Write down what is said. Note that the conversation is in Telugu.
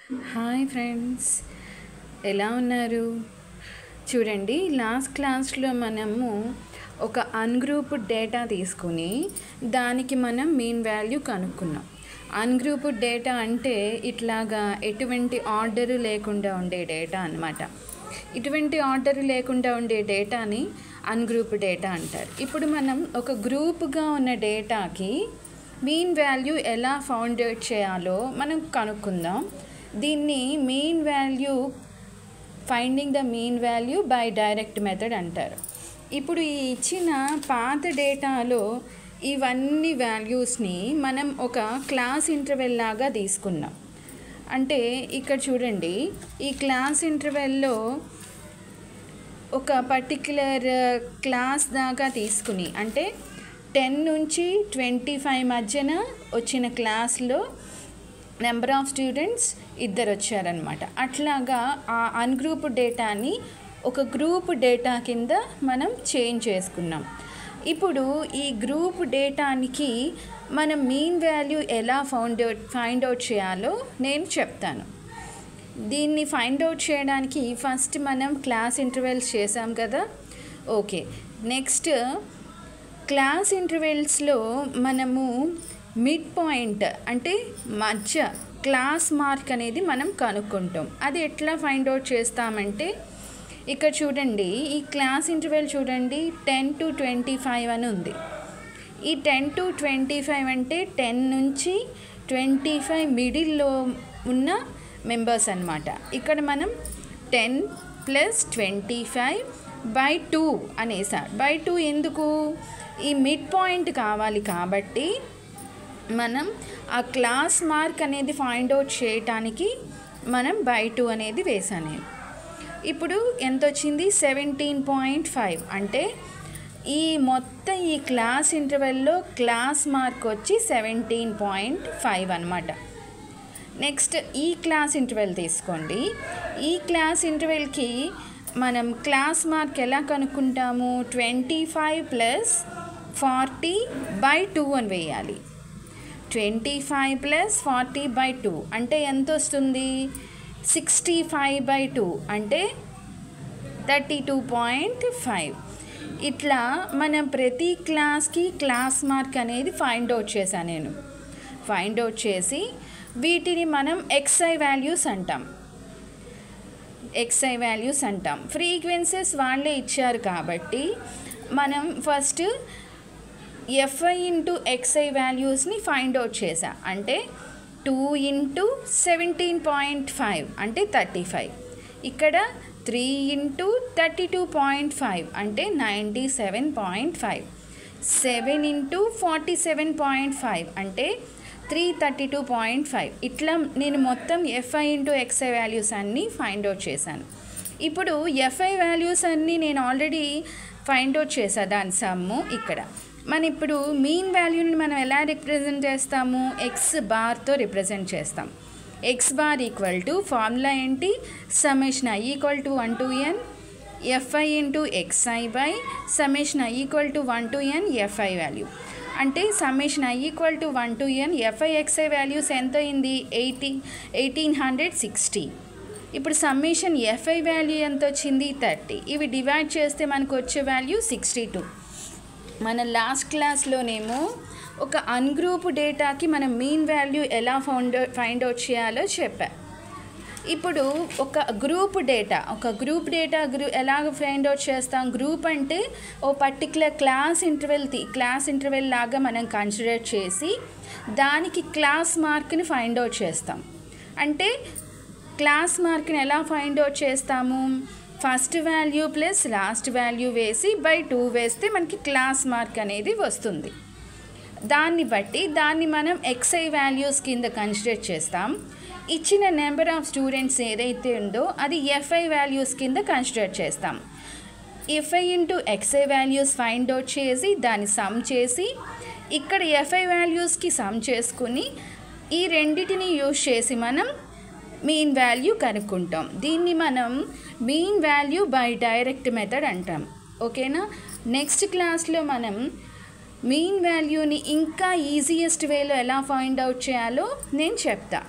హాయ్ ఫ్రెండ్స్, ఎలా ఉన్నారు? చూడండి, లాస్ట్ క్లాస్లో మనము ఒక అన్గ్రూప్డ్ డేటా తీసుకుని దానికి మనం మీన్ వాల్యూ కనుక్కున్నాం. అన్గ్రూప్డ్ డేటా అంటే ఇట్లాగా ఎటువంటి ఆర్డర్ లేకుండా ఉండే డేటా అన్నమాట. ఇటువంటి ఆర్డర్ లేకుండా ఉండే డేటాని అన్గ్రూప్ డేటా అంటారు. ఇప్పుడు మనం ఒక గ్రూప్గా ఉన్న డేటాకి మీన్ వాల్యూ ఎలా ఫౌండ్ అవుట్ చేయాలో మనం కనుక్కుందాం. దీన్ని mean value finding the mean value by direct method అంటారు. ఇప్పుడు ఈ ఇచ్చిన పాత డేటాలో ఇవన్నీ వాల్యూస్ని మనం ఒక క్లాస్ ఇంటర్వెల్ లాగా తీసుకున్నాం. అంటే ఇక్కడ చూడండి, ఈ క్లాస్ ఇంటర్వెల్లో ఒక పర్టిక్యులర్ క్లాస్ దాకా తీసుకుని, అంటే 10 నుంచి 25 మధ్యన వచ్చిన క్లాస్లో నెంబర్ ఆఫ్ స్టూడెంట్స్ 2 వచ్చారనమాట. అట్లాగా ఆ అన్గ్రూప్ డేటాని ఒక గ్రూప్ డేటా కింద మనం చేంజ్ చేసుకున్నాం. ఇప్పుడు ఈ గ్రూప్ డేటానికి మనం మీన్ వాల్యూ ఎలా ఫైండ్ అవుట్ చేయాలో నేను చెప్తాను. దీన్ని ఫైండ్ అవుట్ చేయడానికి ఫస్ట్ మనం క్లాస్ ఇంటర్వెల్స్ చేసాం కదా. ఓకే, నెక్స్ట్ క్లాస్ ఇంటర్వెల్స్లో మనము మిడ్ పాయింట్ అంటే మధ్య క్లాస్ మార్క్ అనేది మనం కనుక్కుంటాం. అది ఎట్లా ఫైండ్ అవుట్ చేస్తామంటే ఇక్కడ చూడండి, ఈ క్లాస్ ఇంటర్వెల్ చూడండి 10 to 25 అని ఉంది. ఈ 10 to 25 అంటే 10 నుంచి 25 మిడిల్లో ఉన్న మెంబర్స్ అన్నమాట. ఇక్కడ మనం 10 + 25/2 అనేసారు. బై 2 ఎందుకు? ఈ మిడ్ పాయింట్ కావాలి కాబట్టి మనం ఆ క్లాస్ మార్క్ అనేది ఫైండ్ అవుట్ చేయటానికి మనం బై 2 అనేది వేసాను నేను. ఇప్పుడు ఎంత వచ్చింది? 17.5. అంటే ఈ మొత్తం ఈ క్లాస్ ఇంటర్వెల్లో క్లాస్ మార్క్ వచ్చి 17.5 అన్నమాట. నెక్స్ట్ ఈ క్లాస్ ఇంటర్వెల్ తీసుకోండి. ఈ క్లాస్ ఇంటర్వెల్కి మనం క్లాస్ మార్క్ ఎలా కనుక్కుంటాము? 25 + 40/2 అని వేయాలి. 25 + 40/2 అంటే ఎంత వస్తుంది? 65/2 అంటే 32.5. ఇట్లా మనం ప్రతి క్లాస్కి క్లాస్ మార్క్ అనేది ఫైండ్ అవుట్ చేశాను నేను. ఫైండ్ అవుట్ చేసి వీటిని మనం XI వాల్యూస్ అంటాం. ఫ్రీక్వెన్సీస్ వాళ్ళే ఇచ్చారు కాబట్టి మనం ఫస్ట్ FI × XI వాల్యూస్ని ఫైండ్ అవుట్ చేసా. అంటే 2 × 17.5 అంటే 35. ఇక్కడ 3 × 32.5 అంటే 97.5. 7 × 47.5 అంటే 332.5. ఇట్లా నేను మొత్తం FI × XI వాల్యూస్ అన్నీ ఫైండ్ అవుట్ చేశాను. ఇప్పుడు FI వాల్యూస్ అన్నీ నేను ఆల్రెడీ ఫైండ్ అవుట్ చేశాను, దాని సమ్ము ఇక్కడ. ఇప్పుడు మీన్ వాల్యూని మనం ఎలా రిప్రజెంట్ చేస్తాము? X⁻తో రిప్రజెంట్ చేస్తాం. X⁻ ఫార్ములా ఏంటి? ∑i = 1 to n FI × XI/∑i = 1 to n FI value. అంటే ∑i = 1 to n FI XI values ఎంత అయింది? 1860. ఇప్పుడు సమ్మేషన్ FI వాల్యూ ఎంత వచ్చింది? 30. ఇవి డివైడ్ చేస్తే మనకు వచ్చే వాల్యూ 62. మన లాస్ట్ క్లాస్లోనేమో ఒక అన్గ్రూప్ డేటాకి మనం మీన్ వాల్యూ ఎలా ఫైండ్ అవుట్ చేయాలో చెప్పా. ఇప్పుడు ఒక గ్రూప్ డేటా ఎలాగ ఫైండ్ అవుట్ చేస్తాం? గ్రూప్ అంటే ఓ పర్టికులర్ క్లాస్ ఇంటర్వెల్ లాగా మనం కన్సిడర్ చేసి దానికి క్లాస్ మార్క్ని ఫైండ్ అవుట్ చేస్తాం. అంటే క్లాస్ మార్క్ని ఎలా ఫైండ్ అవుట్ చేస్తాము? ఫస్ట్ వాల్యూ + లాస్ట్ వాల్యూ వేసి బై 2 వేస్తే మనకి క్లాస్ మార్క్ అనేది వస్తుంది. దాన్ని బట్టి దాన్ని మనం XI వాల్యూస్ కింద కన్సిడర్ చేస్తాం. ఇచ్చిన నెంబర్ ఆఫ్ స్టూడెంట్స్ ఏదైతే ఉందో అది FI వాల్యూస్ కింద కన్సిడర్ చేస్తాం. FI × XI values find out చేసి దాన్ని సమ్ చేసి ఇక్కడ FI వాల్యూస్కి సమ్ చేసుకుని ఈ రెండిటిని యూజ్ చేసి మనం మీన్ వాల్యూ కనుక్కుంటాం. దీన్ని మనం mean value by direct method అంటాం. ఓకేనా? నెక్స్ట్ క్లాస్లో మనం మీన్ వాల్యూని ఇంకా ఈజియెస్ట్ వేలో ఎలా ఫైండ్ అవుట్ చేయాలో నేను చెప్తా.